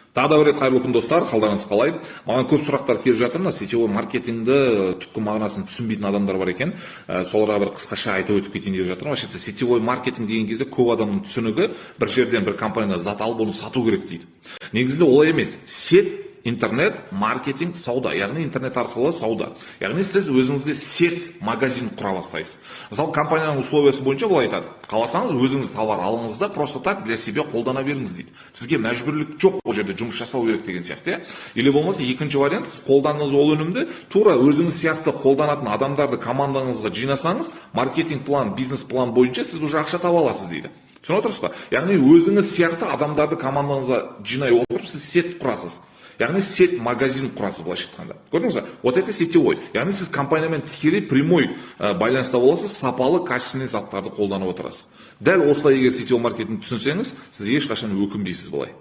Тағы да бір рет қайырлы күн достар, қалдарыңыз қалай? Маған көп сұрақтар келіп жатыр, мына сетевой маркетингді түпкі мағынасын түсінбейтін адамдар бар екен. Соларға бір қысқаша айтып өтіп кетейін деп жатырмын. Вообще сетевой маркетинг деген кезде көп адамның түсінігі бір жерден бір компаниядан зат алып оны сату керек дейді. Негізінде олай емес. Сет, интернет, маркетинг, сауда. Яғни интернет арқылы сауда. Яғни сіз өзіңізге сет, магазин құра бастайсыз. Мысалы, компанияның условиясы бойынша бұл айтады. Қаласаңыз, өзіңіз товар алыңыз да просто так для себя қолдана беріңіз дейді. Сізге мәжбүрлік жоқ, ол жерде жұмыс жасау керек деген сияқты. Или болмаса екінші вариант, сіз қолданыңыз ол өнімді тура өзіңіз сияқты қолданатын адамдарды командаңызға жинасаңыз, маркетинг план, бизнес план бойынша сіз уже ақша таба аласыз дейді. Түсініп отырсыз ба? Яғни өзіңіз сияқты адамдарды командаңызға жинай отырып, сіз сет құрасыз. Яғни сет магазин құрасы былайша айтқанда. Көрдіңіз ба? Вот это сетевой. Яғни сіз компаниямен тікелей прямой байланыста боласыз, сапалы, качественный заттарды қолданып отырасыз. Дәл осылай егер сетевой маркетинг түсінсеңіз, сіз ешқашан өкінбейсіз былай.